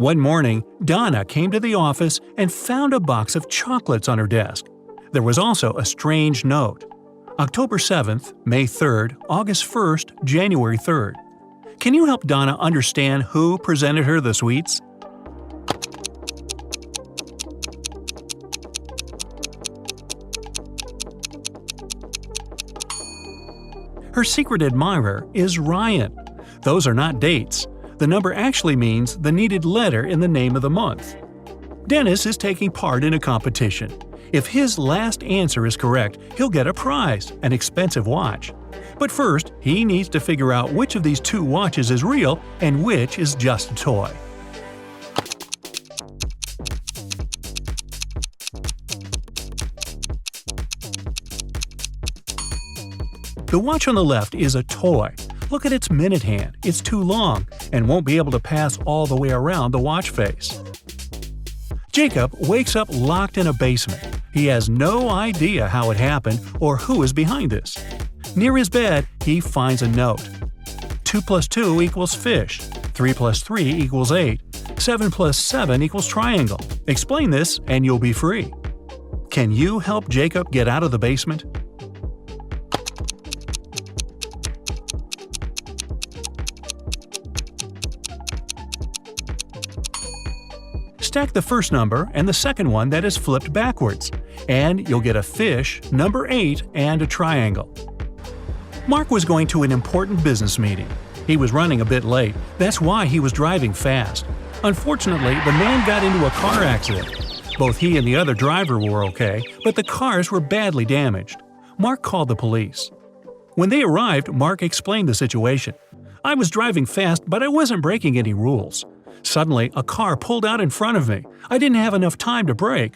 One morning, Donna came to the office and found a box of chocolates on her desk. There was also a strange note. October 7th, May 3rd, August 1st, January 3rd. Can you help Donna understand who presented her the sweets? Her secret admirer is Ryan. Those are not dates. The number actually means the needed letter in the name of the month. Dennis is taking part in a competition. If his last answer is correct, he'll get a prize, an expensive watch. But first, he needs to figure out which of these two watches is real and which is just a toy. The watch on the left is a toy. Look at its minute hand. It's too long and won't be able to pass all the way around the watch face. Jacob wakes up locked in a basement. He has no idea how it happened or who is behind this. Near his bed, he finds a note. 2 plus 2 equals fish. 3 plus 3 equals 8. 7 plus 7 equals triangle. Explain this and you'll be free. Can you help Jacob get out of the basement? Stack the first number and the second one that is flipped backwards, and you'll get a fish, number 8, and a triangle. Mark was going to an important business meeting. He was running a bit late, that's why he was driving fast. Unfortunately, the man got into a car accident. Both he and the other driver were okay, but the cars were badly damaged. Mark called the police. When they arrived, Mark explained the situation. "I was driving fast, but I wasn't breaking any rules. Suddenly, a car pulled out in front of me. I didn't have enough time to brake."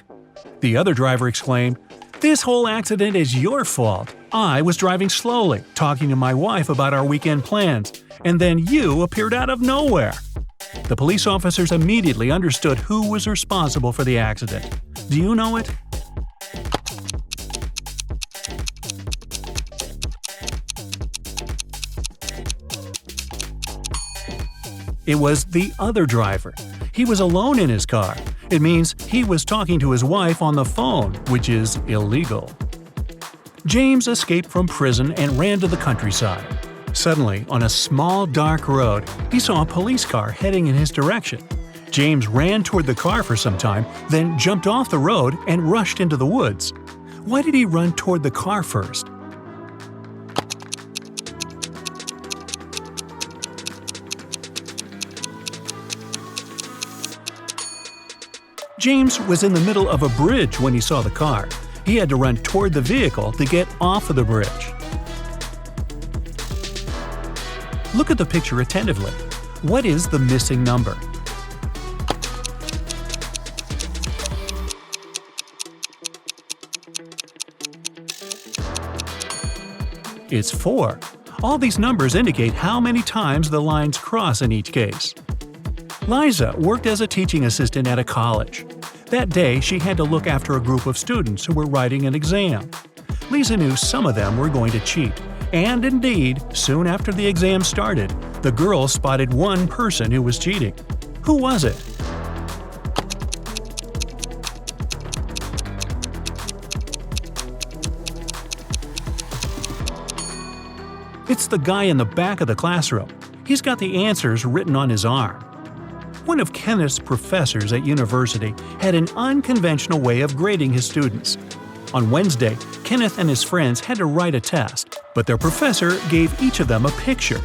The other driver exclaimed, "This whole accident is your fault. I was driving slowly, talking to my wife about our weekend plans, and then you appeared out of nowhere." The police officers immediately understood who was responsible for the accident. Do you know it? It was the other driver. He was alone in his car. It means he was talking to his wife on the phone, which is illegal. James escaped from prison and ran to the countryside. Suddenly, on a small dark road, he saw a police car heading in his direction. James ran toward the car for some time, then jumped off the road and rushed into the woods. Why did he run toward the car first? James was in the middle of a bridge when he saw the car. He had to run toward the vehicle to get off of the bridge. Look at the picture attentively. What is the missing number? It's 4. All these numbers indicate how many times the lines cross in each case. Liza worked as a teaching assistant at a college. That day, she had to look after a group of students who were writing an exam. Lisa knew some of them were going to cheat, and indeed, soon after the exam started, the girls spotted one person who was cheating. Who was it? It's the guy in the back of the classroom. He's got the answers written on his arm. One of Kenneth's professors at university had an unconventional way of grading his students. On Wednesday, Kenneth and his friends had to write a test, but their professor gave each of them a picture.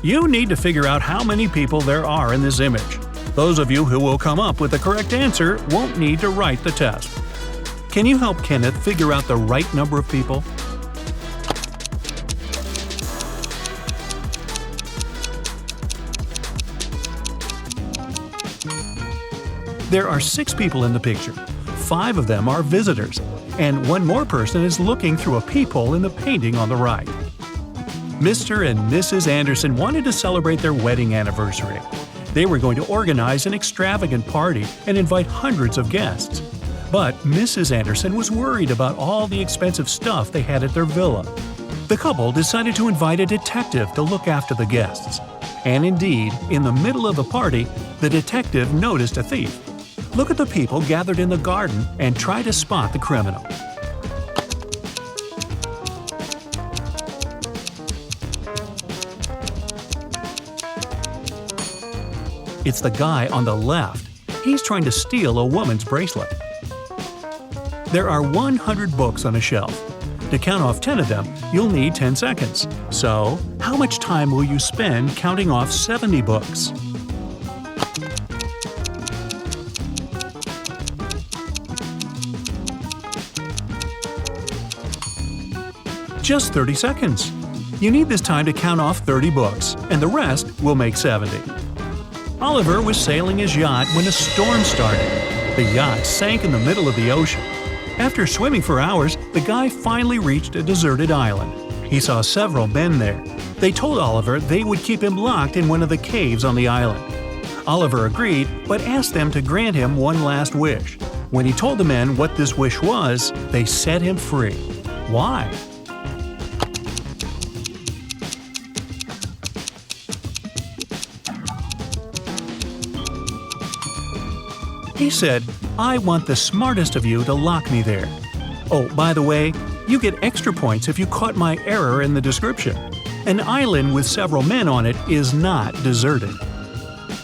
You need to figure out how many people there are in this image. Those of you who will come up with the correct answer won't need to write the test. Can you help Kenneth figure out the right number of people? There are 6 people in the picture. 5 of them are visitors, and one more person is looking through a peephole in the painting on the right. Mr. and Mrs. Anderson wanted to celebrate their wedding anniversary. They were going to organize an extravagant party and invite hundreds of guests. But Mrs. Anderson was worried about all the expensive stuff they had at their villa. The couple decided to invite a detective to look after the guests. And indeed, in the middle of the party, the detective noticed a thief. Look at the people gathered in the garden and try to spot the criminal. It's the guy on the left. He's trying to steal a woman's bracelet. There are 100 books on a shelf. To count off 10 of them, you'll need 10 seconds. So, how much time will you spend counting off 70 books? Just 30 seconds. You need this time to count off 30 books, and the rest will make 70. Oliver was sailing his yacht when a storm started. The yacht sank in the middle of the ocean. After swimming for hours, the guy finally reached a deserted island. He saw several men there. They told Oliver they would keep him locked in one of the caves on the island. Oliver agreed, but asked them to grant him one last wish. When he told the men what this wish was, they set him free. Why? He said, "I want the smartest of you to lock me there. Oh, by the way, you get extra points if you caught my error in the description. An island with several men on it is not deserted."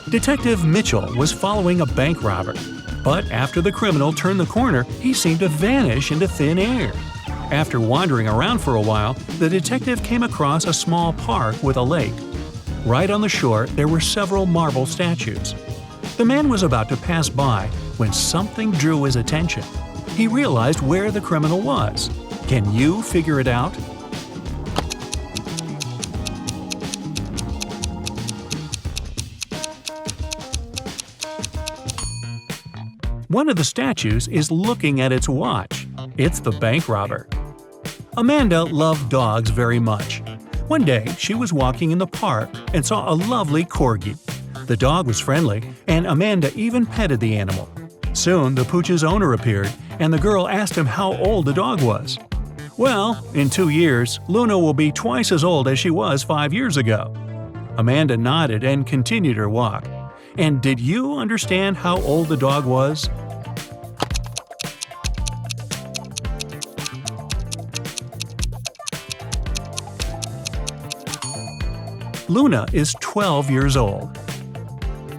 Detective Mitchell was following a bank robber, but after the criminal turned the corner, he seemed to vanish into thin air. After wandering around for a while, the detective came across a small park with a lake. Right on the shore, there were several marble statues. The man was about to pass by when something drew his attention. He realized where the criminal was. Can you figure it out? One of the statues is looking at its watch. It's the bank robber. Amanda loved dogs very much. One day, she was walking in the park and saw a lovely corgi. The dog was friendly, and Amanda even petted the animal. Soon, the pooch's owner appeared, and the girl asked him how old the dog was. "Well, in 2 years, Luna will be twice as old as she was 5 years ago." Amanda nodded and continued her walk. And did you understand how old the dog was? Luna is 12 years old.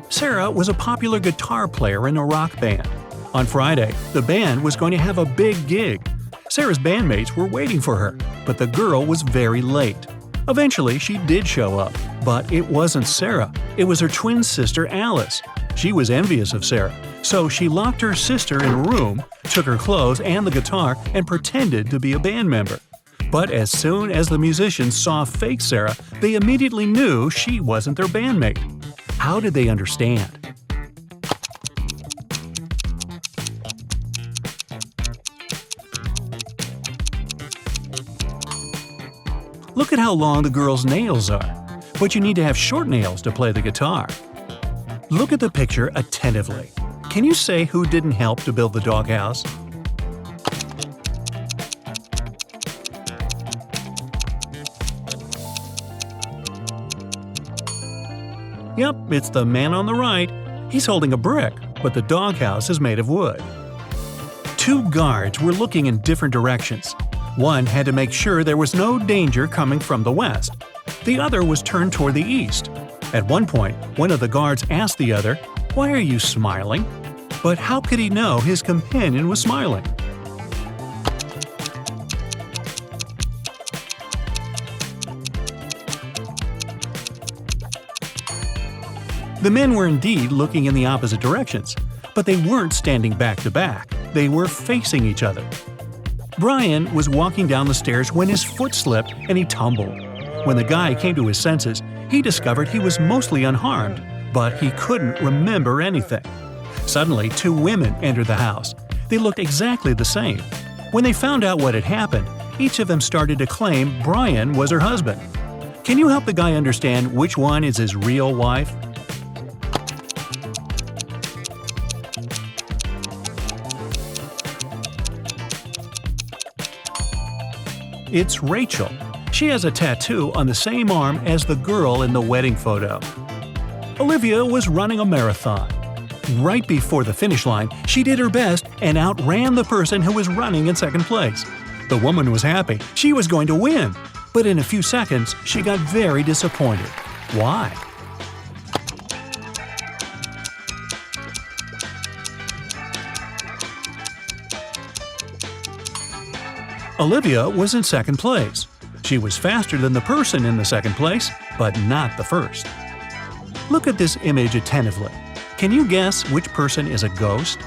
Sarah was a popular guitar player in a rock band. On Friday, the band was going to have a big gig. Sarah's bandmates were waiting for her, but the girl was very late. Eventually, she did show up, but it wasn't Sarah. It was her twin sister, Alice. She was envious of Sarah, so she locked her sister in a room, took her clothes and the guitar, and pretended to be a band member. But as soon as the musicians saw fake Sarah, they immediately knew she wasn't their bandmate. How did they understand? Look at how long the girl's nails are. But you need to have short nails to play the guitar. Look at the picture attentively. Can you say who didn't help to build the doghouse? Yep, it's the man on the right. He's holding a brick, but the doghouse is made of wood. 2 guards were looking in different directions. One had to make sure there was no danger coming from the west. The other was turned toward the east. At one point, one of the guards asked the other, "Why are you smiling?" But how could he know his companion was smiling? The men were indeed looking in the opposite directions, but they weren't standing back to back. They were facing each other. Brian was walking down the stairs when his foot slipped and he tumbled. When the guy came to his senses, he discovered he was mostly unharmed, but he couldn't remember anything. Suddenly, 2 women entered the house. They looked exactly the same. When they found out what had happened, each of them started to claim Brian was her husband. Can you help the guy understand which one is his real wife? It's Rachel. She has a tattoo on the same arm as the girl in the wedding photo. Olivia was running a marathon. Right before the finish line, she did her best and outran the person who was running in second place. The woman was happy. She was going to win. But in a few seconds, she got very disappointed. Why? Olivia was in second place. She was faster than the person in the second place, but not the first. Look at this image attentively. Can you guess which person is a ghost?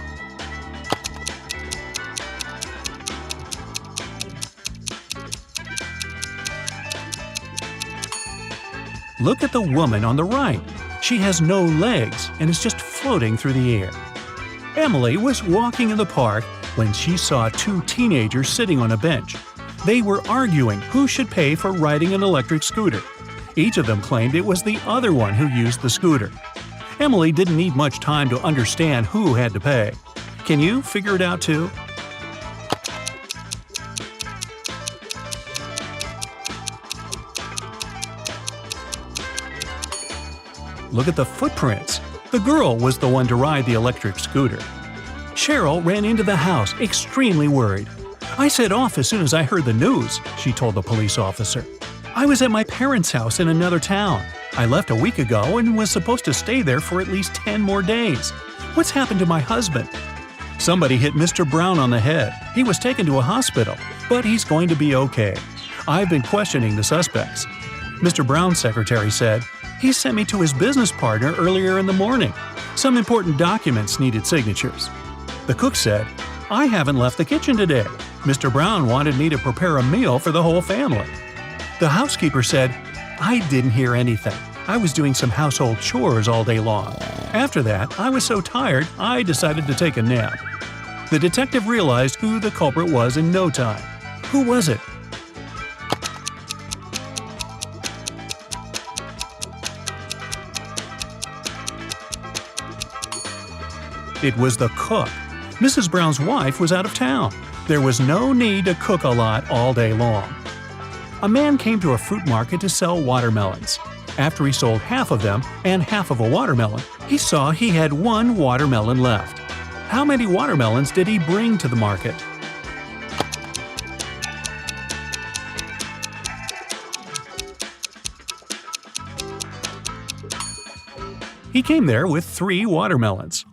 Look at the woman on the right. She has no legs and is just floating through the air. Emily was walking in the park when she saw two teenagers sitting on a bench. They were arguing who should pay for riding an electric scooter. Each of them claimed it was the other one who used the scooter. Emily didn't need much time to understand who had to pay. Can you figure it out too? Look at the footprints. The girl was the one to ride the electric scooter. Cheryl ran into the house, extremely worried. "I set off as soon as I heard the news," she told the police officer. "I was at my parents' house in another town. I left a week ago and was supposed to stay there for at least 10 more days. What's happened to my husband?" "Somebody hit Mr. Brown on the head. He was taken to a hospital, but he's going to be okay. I've been questioning the suspects." Mr. Brown's secretary said, "He sent me to his business partner earlier in the morning. Some important documents needed signatures." The cook said, "I haven't left the kitchen today. Mr. Brown wanted me to prepare a meal for the whole family." The housekeeper said, "I didn't hear anything. I was doing some household chores all day long. After that, I was so tired, I decided to take a nap." The detective realized who the culprit was in no time. Who was it? It was the cook. Mrs. Brown's wife was out of town. There was no need to cook a lot all day long. A man came to a fruit market to sell watermelons. After he sold half of them and half of a watermelon, he saw he had one watermelon left. How many watermelons did he bring to the market? He came there with 3 watermelons.